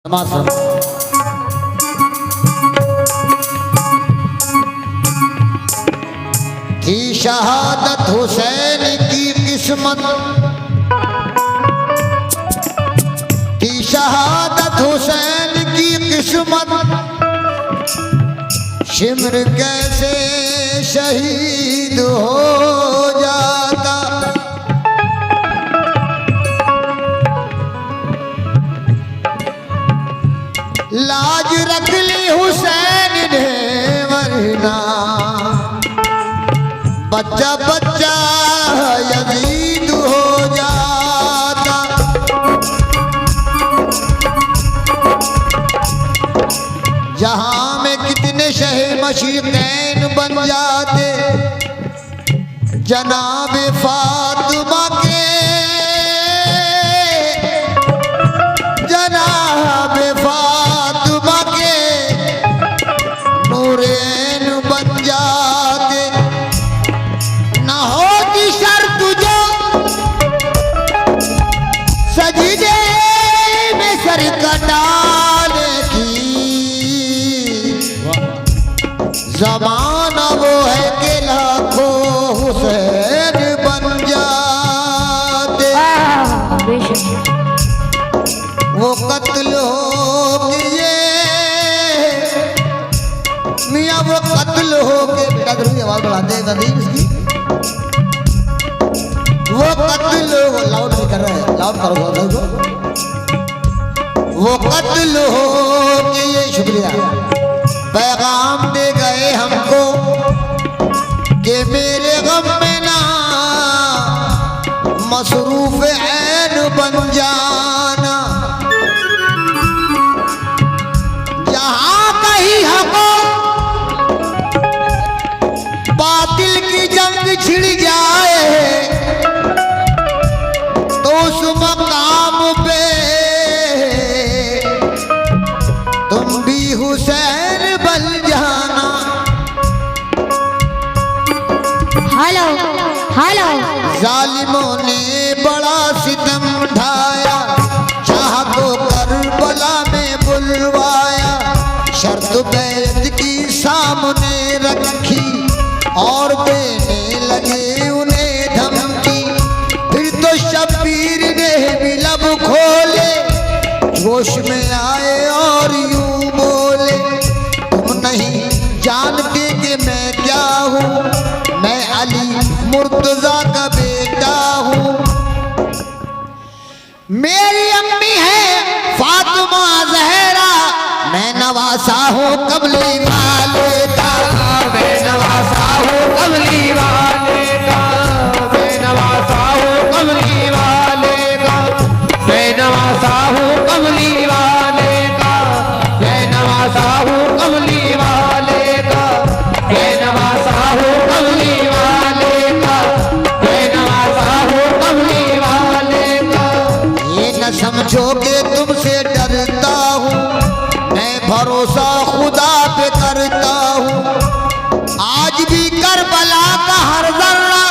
समाश्रम थी शहादत हुसैन की किस्मत, थी शहादत हुसैन की किस्मत, शिमर कैसे शहीद हो जाता। लाज रख ली हुसैन ने वरना बच्चा बच्चा यजीद हो जाता। जहां में कितने शहे मशीक़ैन बन जाते, जनाब फातिमा के जनाब फातिमा के नूरेन बन जाते। न होती शर्त जो सजदे में सर कटाने की, ज़माना वो है कि लाखों हुसैन बन जाते। वो कत्ल हो गए मियाँ, वो कत्ल हो गए। बेटा जरूरी आवाज बढ़ाते हैं नदीम इसकी। वो कत्ल हो, लाउड नहीं कर रहे हैं, लाउड करो बहुत को। वो कत्ल हो गए, शुक्रिया। पैगाम दे गए हमको कि मेरे गम में ना मसरूफ ऐन बन जाना। जहां कहीं हको बातिल की जंग छिड़ जाए, तो उस मकाम पे तुम भी हुसैन बन जाना। Hello hello. जालिमों ने बड़ा सितम ढाया, शाह को करबला में बुलवाया, शर्त बैत की सामने रखी और देने लगे उन्हें धमकी। फिर तो शब्बीर ने भी लब खोले, जोश में आए और यूं बोले, तुम नहीं जानते कि मैं क्या हूँ, मैं अली मुर्तजा का बेटा हूँ। मेरी अम्मी है फातिमा ज़हरा, मैं नवासा हूँ कमली वाले का, मैं नवासा हूँ कमली वाले का, मैं नवासा हूँ कमली वाले का, मैं नवासा हूँ कमली वाले का, मैं नवासा हूँ कमली वाले का, मैं नवासा हूँ कमली वाले का, मैं नवासा हूँ कमली वाले का। ये न समझो कि तुमसे डरता हूँ, मैं भरोसा खुदा पे करता हूँ। आज भी करबला का हर जर्रा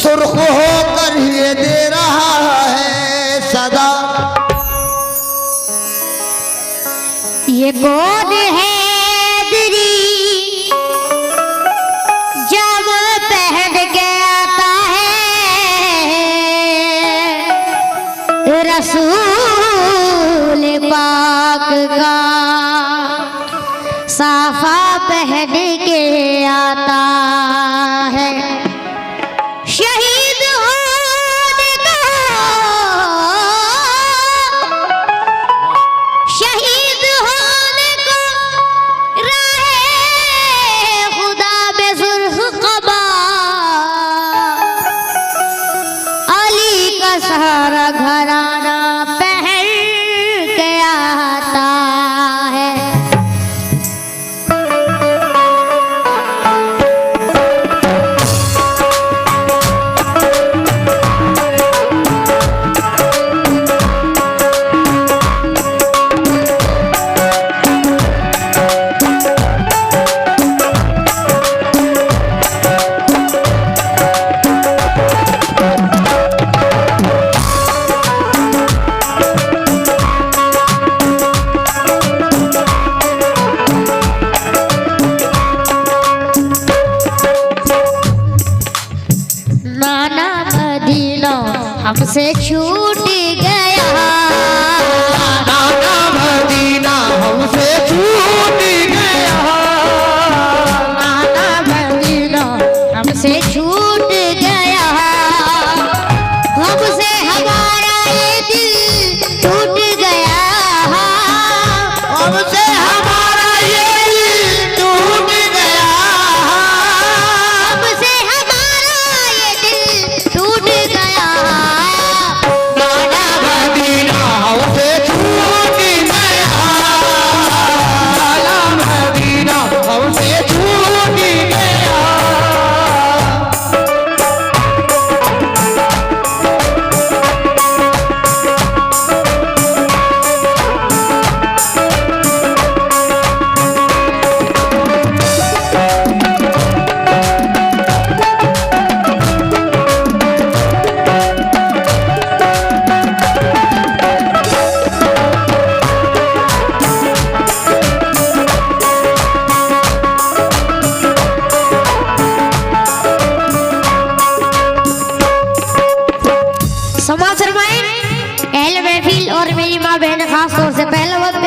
सुर्ख होकर ये दे रहा है सदा। ये गोद है तेरी जब पहन के आता है रसूल पाक का, साफा पहन के आता है। शहीद होने का, शहीद होने को राहे खुदा बेसुर्ख कबा, अली का सारा घराना पहन के आता है।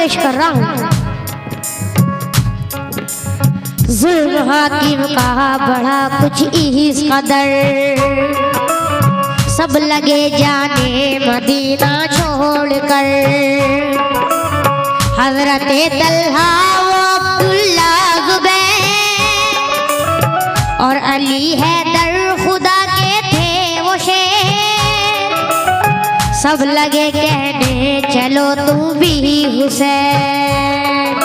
पेश कर रहा हूँ। जुल्म हाकिम का बढ़ा कुछ इस कदर, सब लगे जाने मदीना छोड़कर। हजरत तल्हा व अब्दुल्ला ज़ुबैर और अली हैदर खुदा के थे वो शेर, सब लगे कहने चलो तू भी हुसैन।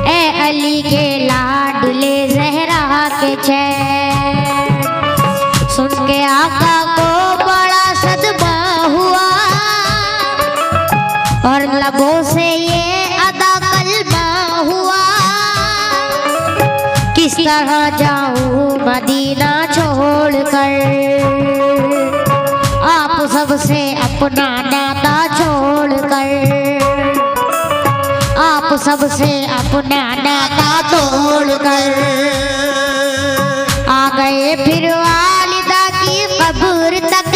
ए अली के लाडले ज़हरा के चैन, सुन के आका को बड़ा सदमा हुआ और लबों से ये अदा कलमा हुआ। किस तरह जाऊं मदीना छोड़कर, आप सबसे अपना नाता छोड़कर, आप सबसे अपना नाता छोड़कर। आ गए फिर वालिदा की कब्र तक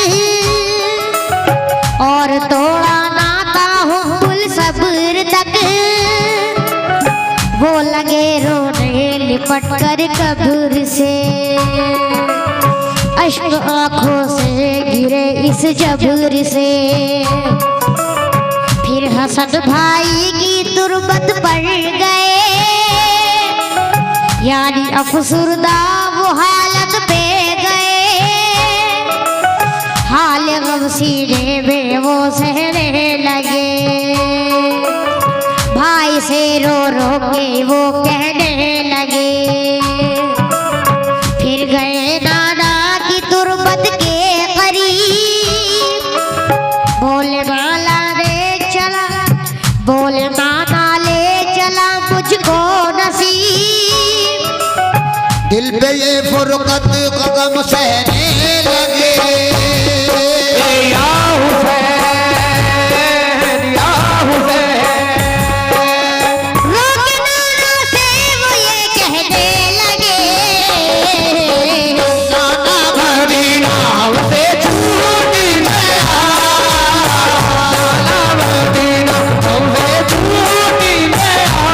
और तोड़ा नाता हो कुल सब्र तक। वो लगे रोने लिपट कर कब्र से, अश्क आंखों से गिरे इस जबर से। फिर हसन भाई की तुरबत पड़ गए, यानी अफसुरदा वो हालत पे गए। हाल गम सीने में वो सहने लगे, भाई से रो रो के वो कहने लगे। फिर गए नाना की तुरबत के करीब, बोले माला दे चला, बोले नाना ले चला मुझको नसीब। दिल पे ये फुरकत कदम सहने लगे। या हुसैन या हुसैन, रोके नाना से वो ये कहने लगे, नाना मदीना हमसे छूट गया, नाना मदीना हमसे छूट गया।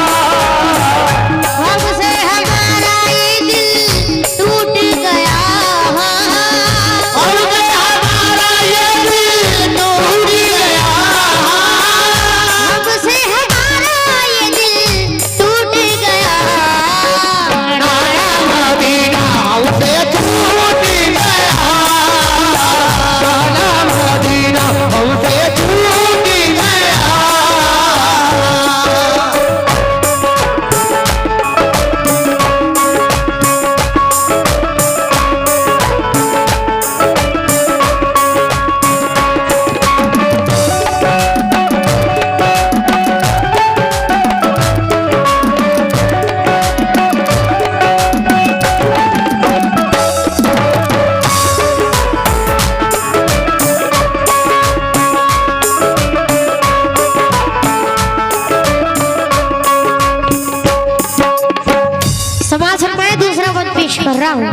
हमसे हमारा ये दिल टूट गया, हमसे हमारा ये दिल टूट गया, हमसे हमारा ये दिल टूट गया। नाना मदीना हमसे छूट गया, नाना मदीना हमसे छूट गया। समाज मैं दूसरा पद पेश कर रहा हूँ।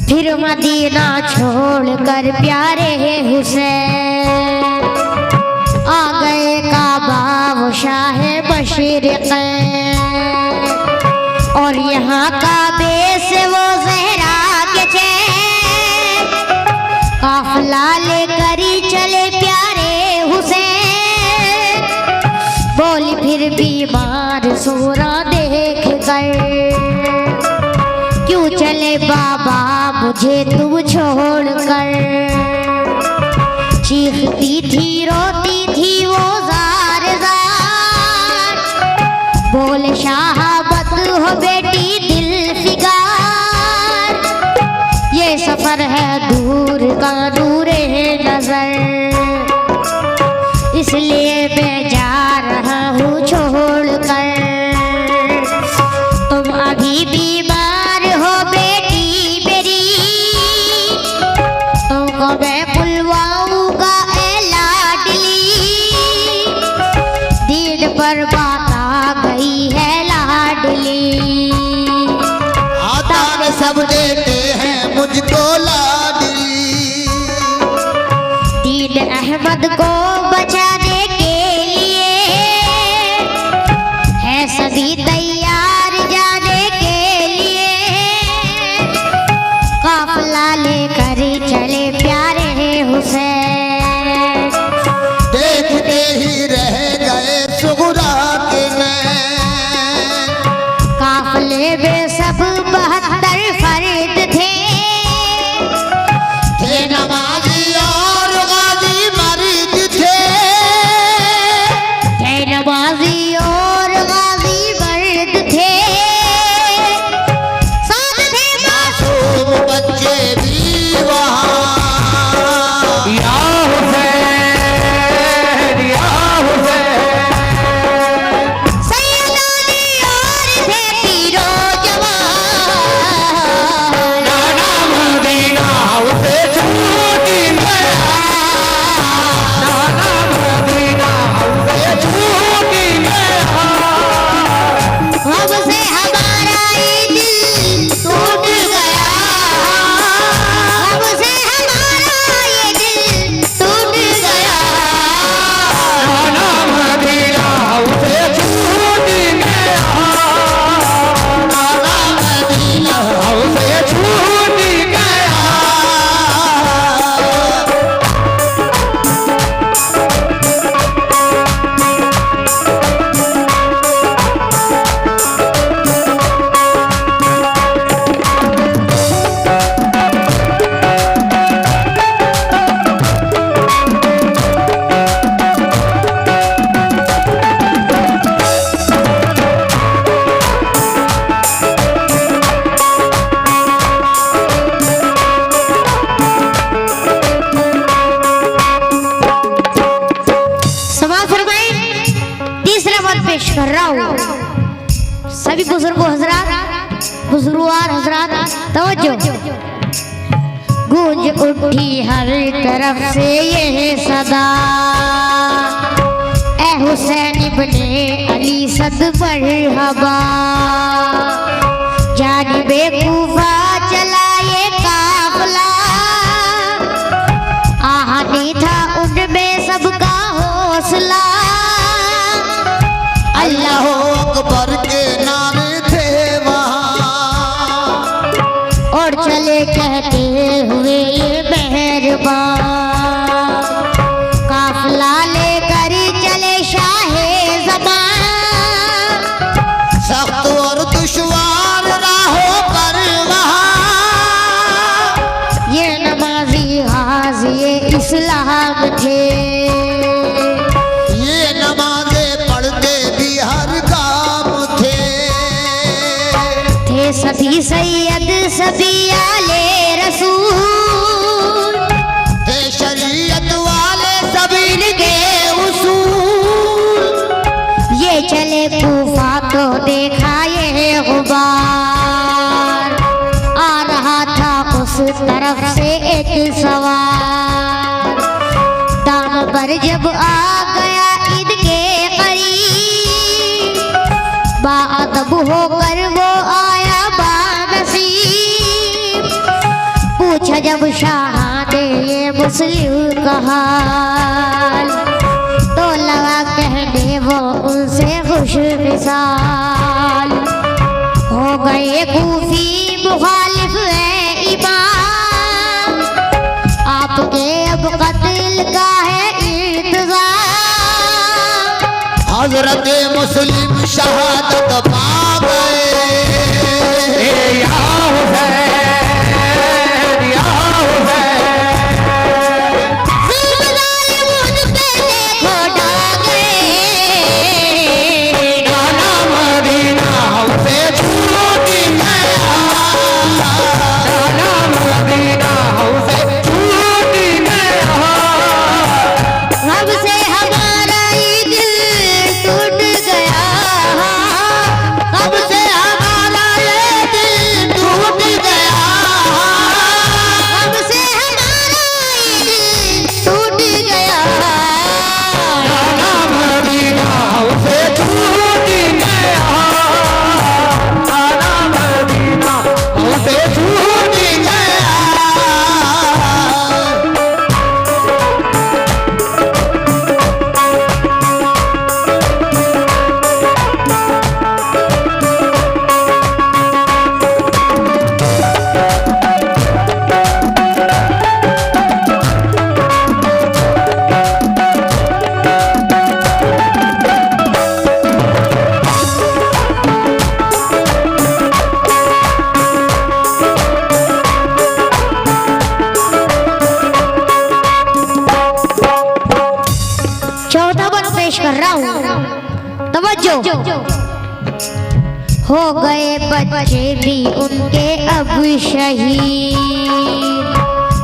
फिर मदीना छोड़कर प्यारे हुसैन आ गए काबा वो शाह मशरिक़, और यहाँ काबे से वो ज़हरा के चैन काफिला लेकर ही चले प्यारे हुसैन। बोली फिर बीमार सूरा देख कर, क्यों चले बाबा मुझे तुम छोड़ कर। चीखती थी रोती थी वो ज़ार ज़ार, बोले शहाबत हो बेटी दिल फिगार। ये सफर है दूर का नूरे नजर, इसलिए मैं जा रहा हूँ छोड़ कर। तुम अभी बीमार हो बेटी मेरी, तुमको मैं बुलवाऊंगा ए लाडली। दीन पर बात आ गई है लाडली, आतार सब देते हैं मुझको लाडली। दीन अहमद को बचा दे पेश कर रहा हूँ सभी बुजुर्गों हजरात, बुजुर्गवार हजरात, तवज्जो। गूंज उठी हर तरफ से ये सदा, ए हुसैन इब्ने अली सद मरहबा। जानिबे कूफा चला ये काफिला, आहानी था उनमें सबका हौसला। अल्लाह अकबर के नारे थे वहाँ, और चले कहते हुए ये मेहरबान। काफिला लेकर चले शाहे ज़बान, सख्त और दुश्वार राहों पर वहाँ। ये नमाजी गाज़ी इस्लाम थे, ये नमाज़े पढ़ते भी हर काम थे। सभी सैयद सभी आले रसूल, थे शरीयत वाले सभी के उसूल। ये चले कूफा तो देखा ये गुबार, आ रहा था उस तरफ से एक सवार। दाम पर जब आ गया इनके करीब, बाअदब होकर वो आया बानसीब। पूछा जब शाह ने ये मुस्लिम का हाल, तो लगा कहने वो उनसे खुश मिसाल। हो गए कूफी मुखालिफ है इमाम, आपके अब कत्ल का है इंतज़ाम। हजरत मुस्लिम शहादत पा गए। या हुसैन, या हुसैन। नाना मदीना हमसे छूट गया, नाना मदीना हमसे छूट गया। रब से हमारा ये दिल टूट गया, अब से हमारा ये दिल टूट गया। रब से हमारा ये दिल टूट गया। नाना मदीना हमसे छूट गया, नाना मदीना हमसे छूट गया। चौथा बन पेश कर रहा हूँ, तवज्जो। हो गए बच्चे भी उनके अब शहीद,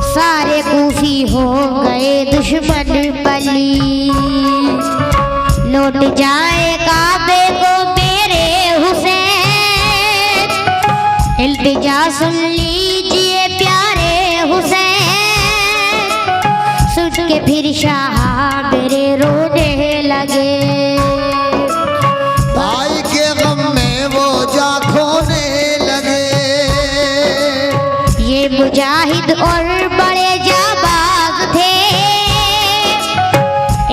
सारे कूफी हो गए दुश्मन पलीद। लौट जाए काबे को मेरे हुसैन, इल्तिजा सुन लीजिए प्यारे हुसैन। सुन के फिर शाह मेरे रोने लगे, भाई के गम में वो जा खोने लगे। ये मुजाहिद और बड़े जाबाज थे,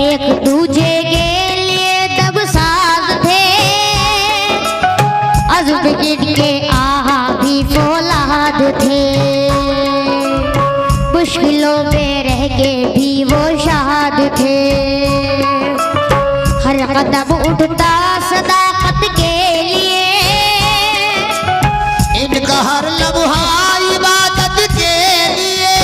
एक दूजे के लिए दबसाज थे। अज़्म इनके आहा भी फौलाद थे, मुश्किलों में रह के भी वो शाद थे। हर कदम उठता सदाकत के लिए, इनका हर लम्हा इबादत के लिए।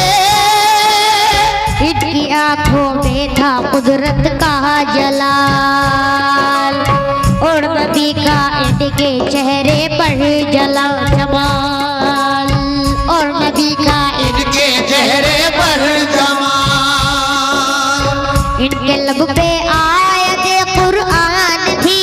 इनकी आंखों में था कुदरत का जलाल, और नबी का इनके चेहरे पर जला जमाल, और नबी का इनके चेहरे पर जमाल। इनके लब पे आयत कुरान थी,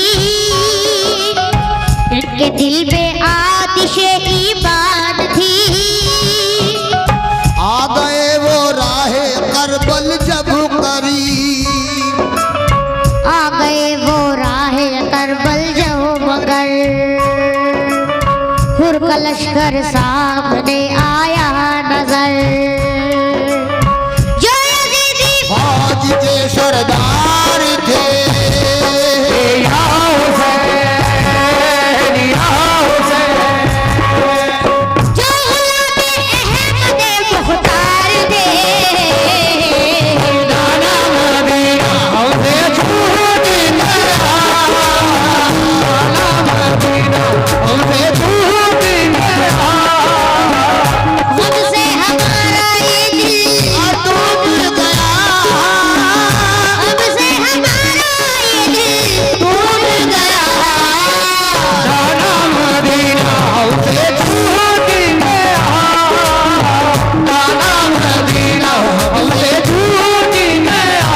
लश्कर सामने आया नजर। जो यजीदी फौज के सरदार थे, या हुसैन, या हुसैन। जो गुलाम अहमद मुख्तार थे, नाना मदीना हमसे छूट गया, नाना मदीना हमसे छूट गया। हमसे हमारा ये दिल टूट गया, हमसे हमारा ये दिल टूट गया। नाना मदीना हमसे छूट गया, नाना मदीना हमसे छूट गया।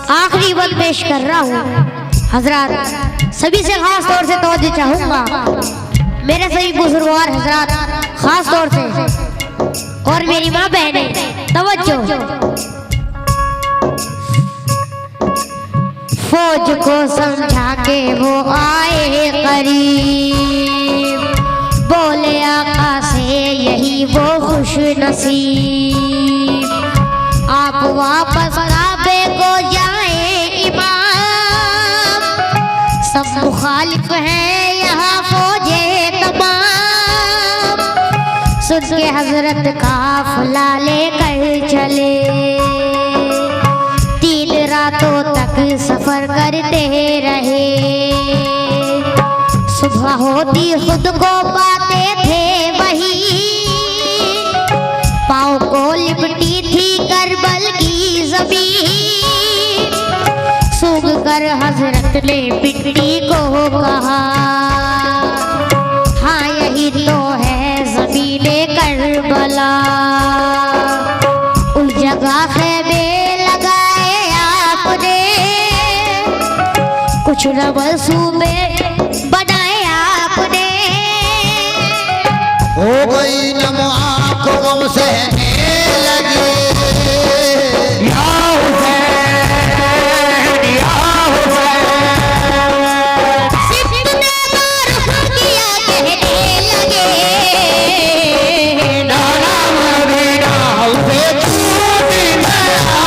आखिरी वक्त पेश कर रहा हूँ हजरत। सभी से खास तौर से तवज्जो चाहूंगा, मेरे सभी बुजुर्गवार हजरत खास तौर से, और मेरी माँ बहने तवज्जो। फौज को समझा के वो आए करीब, बोले आका से यही वो खुश नसीब। आप वापस काबे को जाए इमाम, सब मुखालिफ हैं यहाँ फौजे तमाम। सुन के हजरत काफिला लेकर चले, 3 रातों तक सफर करते रहे। सुबह होती खुद को पाते थे वही, पाँव को लिपटी थी करबल की ज़मीन। सूंघ कर हजरत ने पिंडी को कहा, हाँ यही तो है ज़मीने करबला। उस जगह खैमे लगाए आपने, कुछ न मंसूबे बनाए आपने। हो गई नमो आंखों गम सहने लगे, या हुसैन, या हुसैन। सिफ्त ने मारूफ किया कहने लगे, नाना मदीना हमसे छूट गया,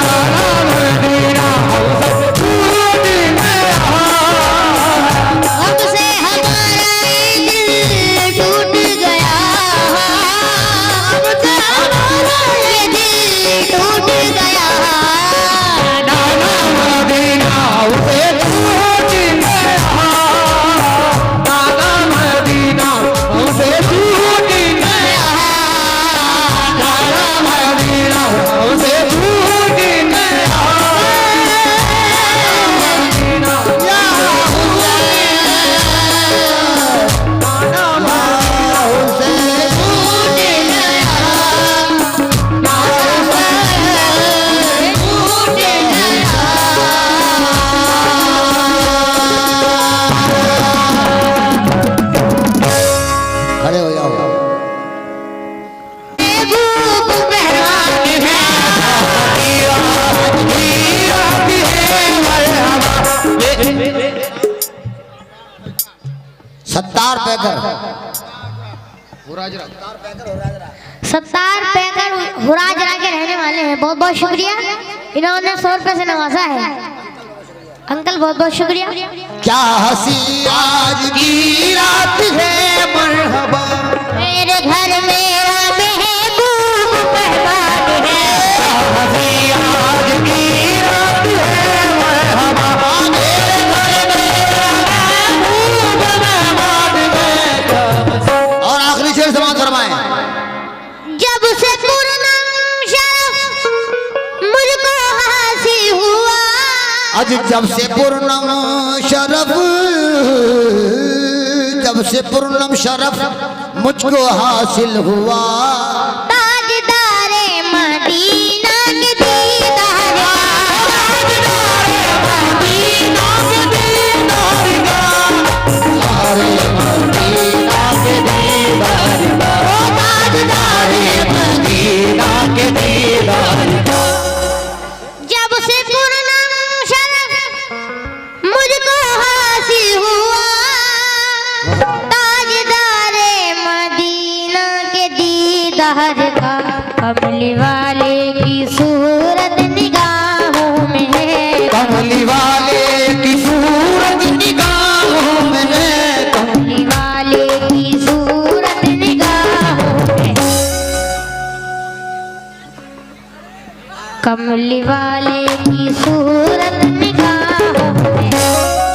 नाना मदीना हमसे छूट गया। हमसे हमारा ये दिल टूट गया, हमसे हमारा ये दिल टूट गया। नाना मदीना हमसे छूट गया, नाना मदीना हमसे छूट गया, नाना मदीना हमसे छूट गया। मदीना या खड़े हो जाओ। महबूब मेहरबान है, सत्तार पैकर, सत्तार पैकर हुराजरा के रहने वाले हैं। बहुत बहुत शुक्रिया, इन्होंने 100 रुपए से नवाजा है। अंकल बहुत बहुत शुक्रिया। क्या हंसी आज की रात है मरहबा, मेरे घर मेरा महबूब मेहमान है। हंसी आज की रात है मरहबा, मेरे घर मेरा महबूब मेहमान है। और आखिरी शेर समाप्त फरमाएं। जब से पूर्णम शरफ मुझको हासिल हुआ, आज जब से पूर्णम शरफ मुझको हासिल हुआ, ताजदारे मदीना के दीदार, जब से पूर्णम शरफ मुझको हासिल हुआ, ताजदारे मदीना के दीदार का, कमली वाले की सूरत निगाहों में है, कमली वाले की सूरत निगाहों में है, कमली वाले की सूरत निगाहों में, कमली वाले की सूरत निगाहों में,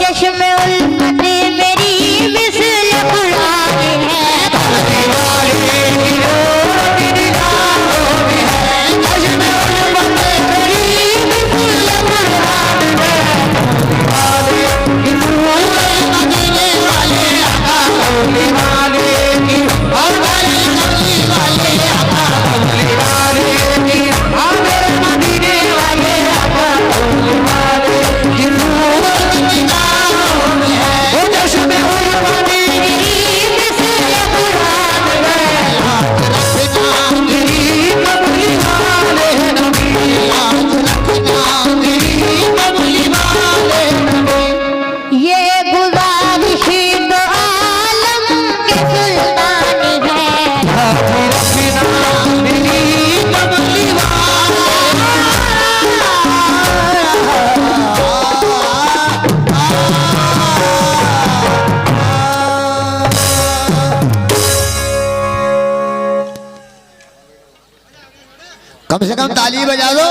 चश्मे उल्फत मेरी मिसल कुरान है, कमली वाले की सूरत निगाहों में है, चश्मे उल्फत मेरी मिसल कुरान में, कमली वाले की सूरत मदीने वाले आका, कमली वाले की कमली वाले आका, कमली वाले की मेरे मदीने वाले आका, कमली वाले की सूरत निगाहों में है, वो चश्मे उल्फत मेरी मिसल कुरान में, याद रखना मेरी कमली वाले नबी, याद रखना मेरी कमली वाले नबी, ये गुज़ारिश तो आलम के सुल्तानी है, याद रखना मेरी कमली वाले कम से कम ताली बजा दो।